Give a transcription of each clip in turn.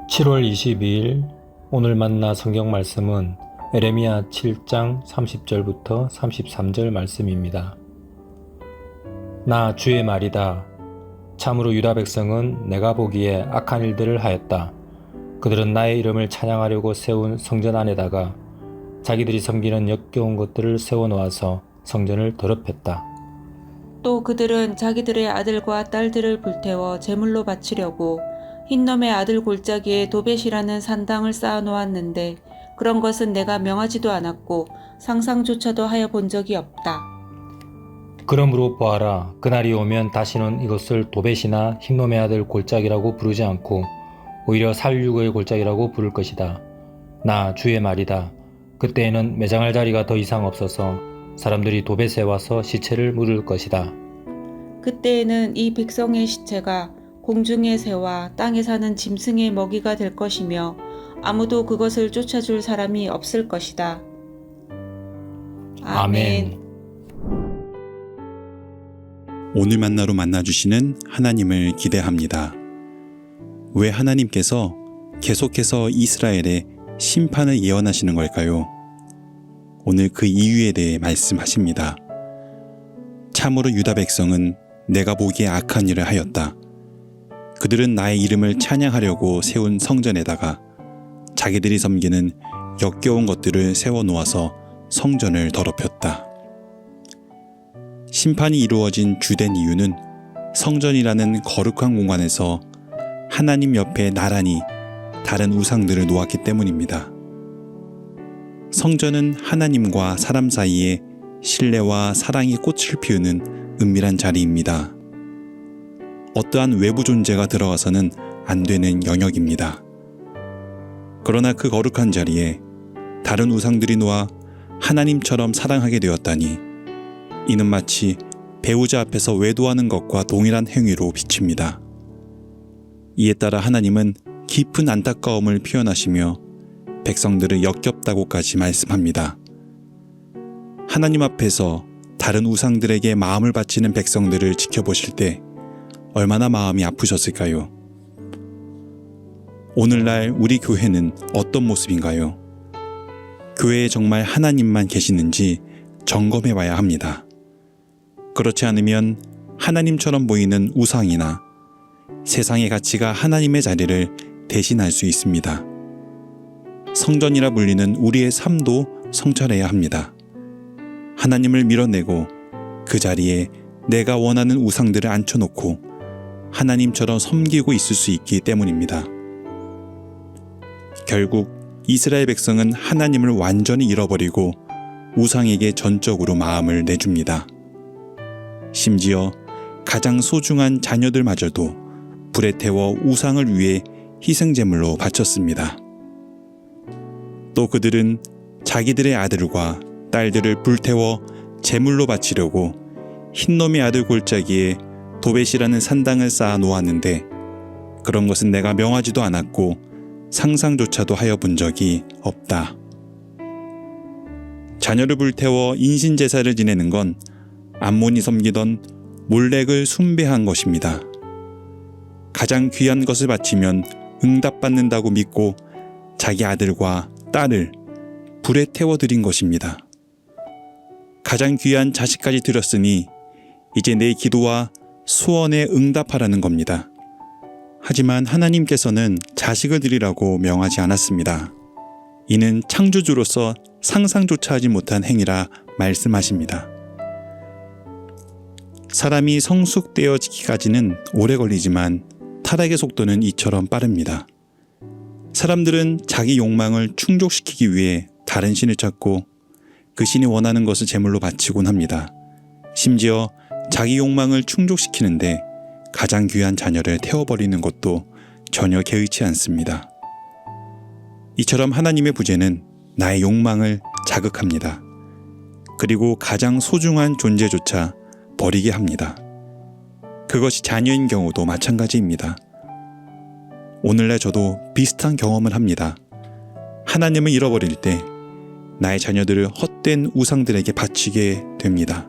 7월 22일 오늘 만나 성경 말씀은 에레미야 7장 30절부터 33절 말씀입니다. 나 주의 말이다. 참으로 유다 백성은 내가 보기에 악한 일들을 하였다. 그들은 나의 이름을 찬양하려고 세운 성전 안에다가 자기들이 섬기는 역겨운 것들을 세워놓아서 성전을 더럽혔다. 또 그들은 자기들의 아들과 딸들을 불태워 제물로 바치려고 흰놈의 아들 골짜기에 도벳이라는 산당을 쌓아놓았는데 그런 것은 내가 명하지도 않았고 상상조차도 하여 본 적이 없다. 그러므로 보아라, 그날이 오면 다시는 이것을 도벳이나 흰놈의 아들 골짜기라고 부르지 않고 오히려 살육의 골짜기라고 부를 것이다. 나 주의 말이다. 그때에는 매장할 자리가 더 이상 없어서 사람들이 도벳에 와서 시체를 물을 것이다. 그때에는 이 백성의 시체가 공중의 새와 땅에 사는 짐승의 먹이가 될 것이며 아무도 그것을 쫓아줄 사람이 없을 것이다. 아멘. 오늘 만나로 만나주시는 하나님을 기대합니다. 왜 하나님께서 계속해서 이스라엘의 심판을 예언하시는 걸까요? 오늘 그 이유에 대해 말씀하십니다. 참으로 유다 백성은 내가 보기에 악한 일을 하였다. 그들은 나의 이름을 찬양하려고 세운 성전에다가 자기들이 섬기는 역겨운 것들을 세워놓아서 성전을 더럽혔다. 심판이 이루어진 주된 이유는 성전이라는 거룩한 공간에서 하나님 옆에 나란히 다른 우상들을 놓았기 때문입니다. 성전은 하나님과 사람 사이에 신뢰와 사랑이 꽃을 피우는 은밀한 자리입니다. 어떠한 외부 존재가 들어가서는 안 되는 영역입니다. 그러나 그 거룩한 자리에 다른 우상들이 놓아 하나님처럼 사랑하게 되었다니 이는 마치 배우자 앞에서 외도하는 것과 동일한 행위로 비칩니다. 이에 따라 하나님은 깊은 안타까움을 표현하시며 백성들을 역겹다고까지 말씀합니다. 하나님 앞에서 다른 우상들에게 마음을 바치는 백성들을 지켜보실 때 얼마나 마음이 아프셨을까요? 오늘날 우리 교회는 어떤 모습인가요? 교회에 정말 하나님만 계시는지 점검해 봐야 합니다. 그렇지 않으면 하나님처럼 보이는 우상이나 세상의 가치가 하나님의 자리를 대신할 수 있습니다. 성전이라 불리는 우리의 삶도 성찰해야 합니다. 하나님을 밀어내고 그 자리에 내가 원하는 우상들을 앉혀놓고 하나님처럼 섬기고 있을 수 있기 때문입니다. 결국 이스라엘 백성은 하나님을 완전히 잃어버리고 우상에게 전적으로 마음을 내줍니다. 심지어 가장 소중한 자녀들마저도 불에 태워 우상을 위해 희생제물로 바쳤습니다. 또 그들은 자기들의 아들과 딸들을 불태워 제물로 바치려고 흰놈의 아들 골짜기에 도벳이라는 산당을 쌓아 놓았는데 그런 것은 내가 명하지도 않았고 상상조차도 하여 본 적이 없다. 자녀를 불태워 인신제사를 지내는 건 암몬이 섬기던 몰렉을 숭배한 것입니다. 가장 귀한 것을 바치면 응답받는다고 믿고 자기 아들과 딸을 불에 태워드린 것입니다. 가장 귀한 자식까지 드렸으니 이제 내 기도와 소원에 응답하라는 겁니다. 하지만 하나님께서는 자식을 드리라고 명하지 않았습니다. 이는 창조주로서 상상조차 하지 못한 행위라 말씀하십니다. 사람이 성숙되어지기까지는 오래 걸리지만 타락의 속도는 이처럼 빠릅니다. 사람들은 자기 욕망을 충족시키기 위해 다른 신을 찾고 그 신이 원하는 것을 제물로 바치곤 합니다. 심지어 자기 욕망을 충족시키는데 가장 귀한 자녀를 태워버리는 것도 전혀 개의치 않습니다. 이처럼 하나님의 부재는 나의 욕망을 자극합니다. 그리고 가장 소중한 존재조차 버리게 합니다. 그것이 자녀인 경우도 마찬가지입니다. 오늘날 저도 비슷한 경험을 합니다. 하나님을 잃어버릴 때 나의 자녀들을 헛된 우상들에게 바치게 됩니다.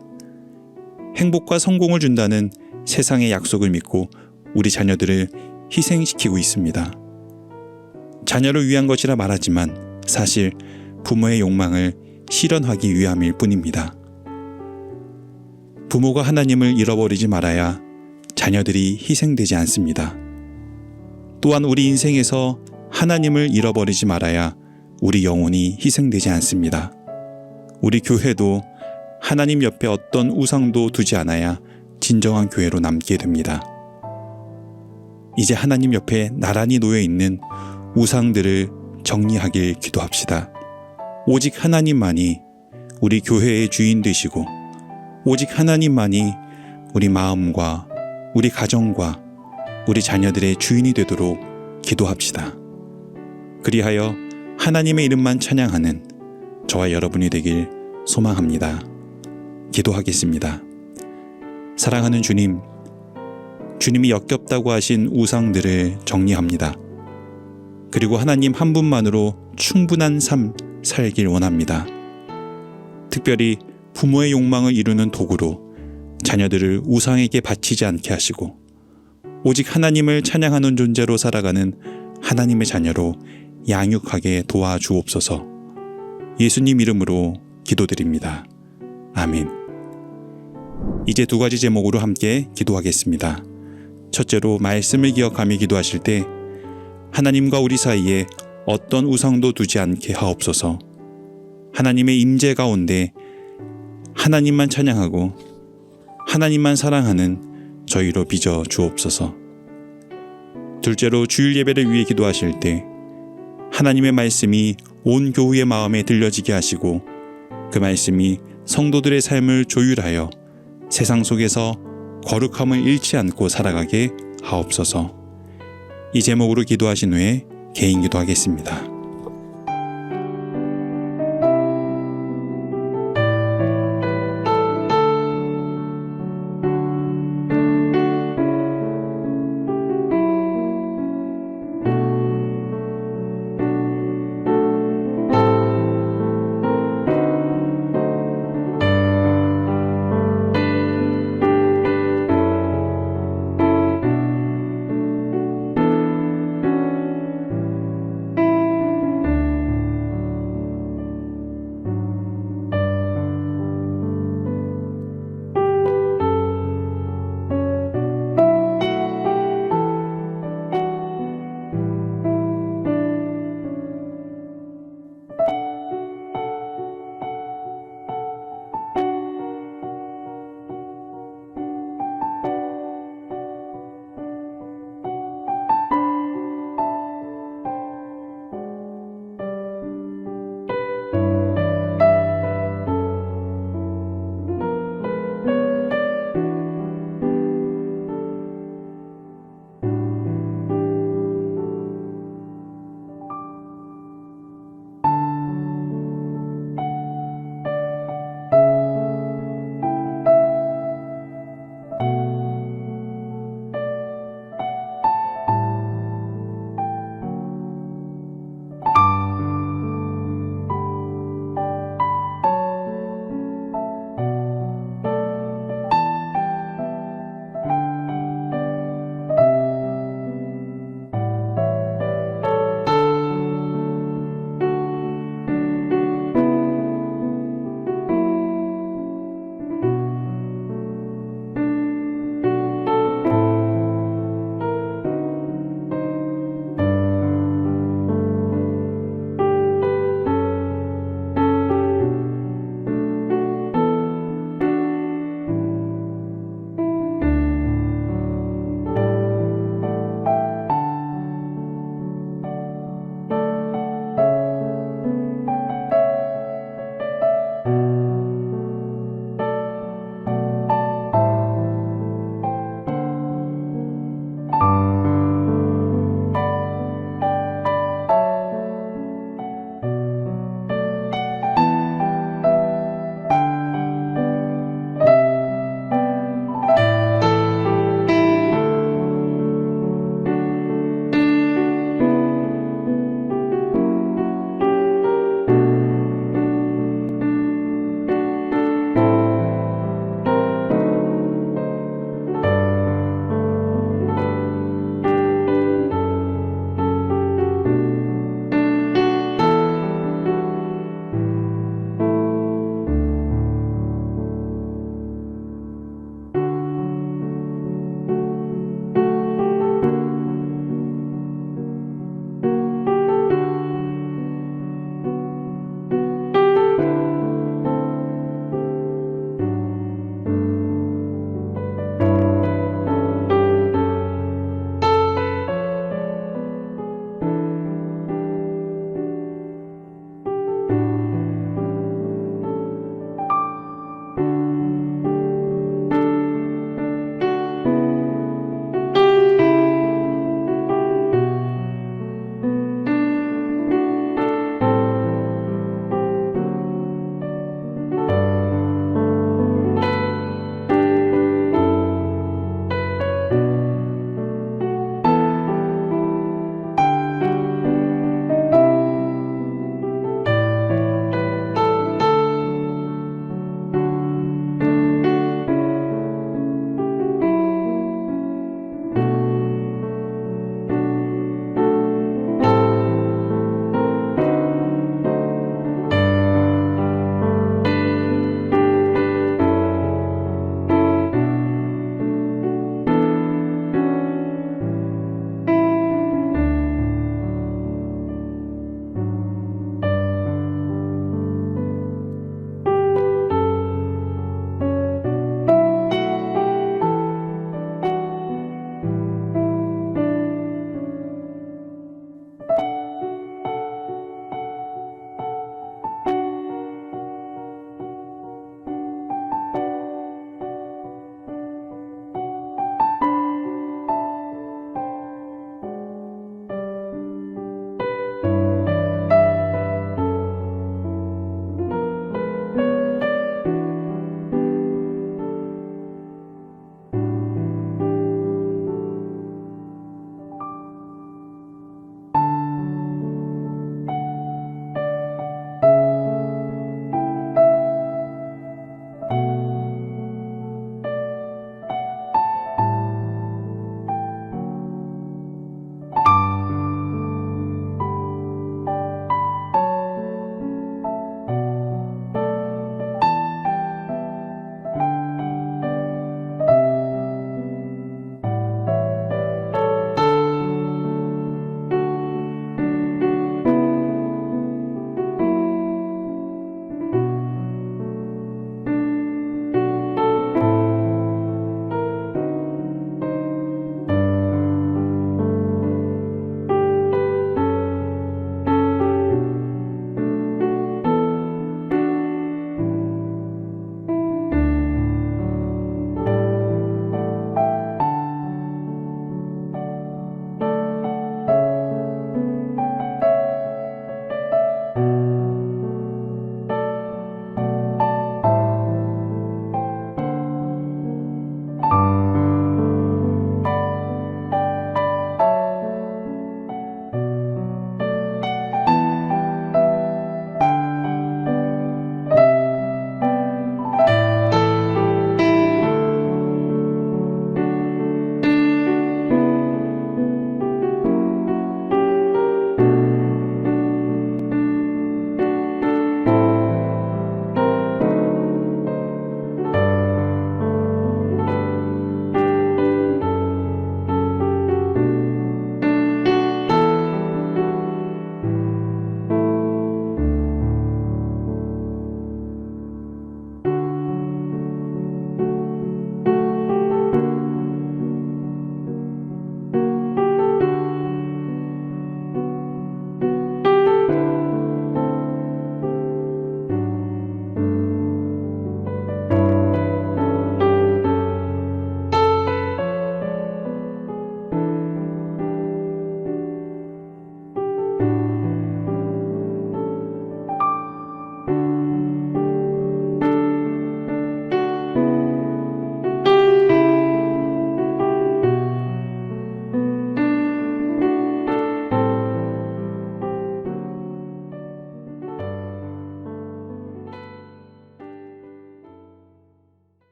행복과 성공을 준다는 세상의 약속을 믿고 우리 자녀들을 희생시키고 있습니다. 자녀를 위한 것이라 말하지만 사실 부모의 욕망을 실현하기 위함일 뿐입니다. 부모가 하나님을 잃어버리지 말아야 자녀들이 희생되지 않습니다. 또한 우리 인생에서 하나님을 잃어버리지 말아야 우리 영혼이 희생되지 않습니다. 우리 교회도 하나님 옆에 어떤 우상도 두지 않아야 진정한 교회로 남게 됩니다. 이제 하나님 옆에 나란히 놓여 있는 우상들을 정리하길 기도합시다. 오직 하나님만이 우리 교회의 주인 되시고 오직 하나님만이 우리 마음과 우리 가정과 우리 자녀들의 주인이 되도록 기도합시다. 그리하여 하나님의 이름만 찬양하는 저와 여러분이 되길 소망합니다. 기도하겠습니다. 사랑하는 주님, 주님이 역겹다고 하신 우상들을 정리합니다. 그리고 하나님 한 분만으로 충분한 삶 살길 원합니다. 특별히 부모의 욕망을 이루는 도구로 자녀들을 우상에게 바치지 않게 하시고 오직 하나님을 찬양하는 존재로 살아가는 하나님의 자녀로 양육하게 도와주옵소서. 예수님 이름으로 기도드립니다. 아멘. 이제 두 가지 제목으로 함께 기도하겠습니다. 첫째로 말씀을 기억하며 기도하실 때 하나님과 우리 사이에 어떤 우상도 두지 않게 하옵소서. 하나님의 임재 가운데 하나님만 찬양하고 하나님만 사랑하는 저희로 빚어 주옵소서. 둘째로 주일 예배를 위해 기도하실 때 하나님의 말씀이 온 교회의 마음에 들려지게 하시고 그 말씀이 성도들의 삶을 조율하여 세상 속에서 거룩함을 잃지 않고 살아가게 하옵소서. 이 제목으로 기도하신 후에 개인 기도하겠습니다.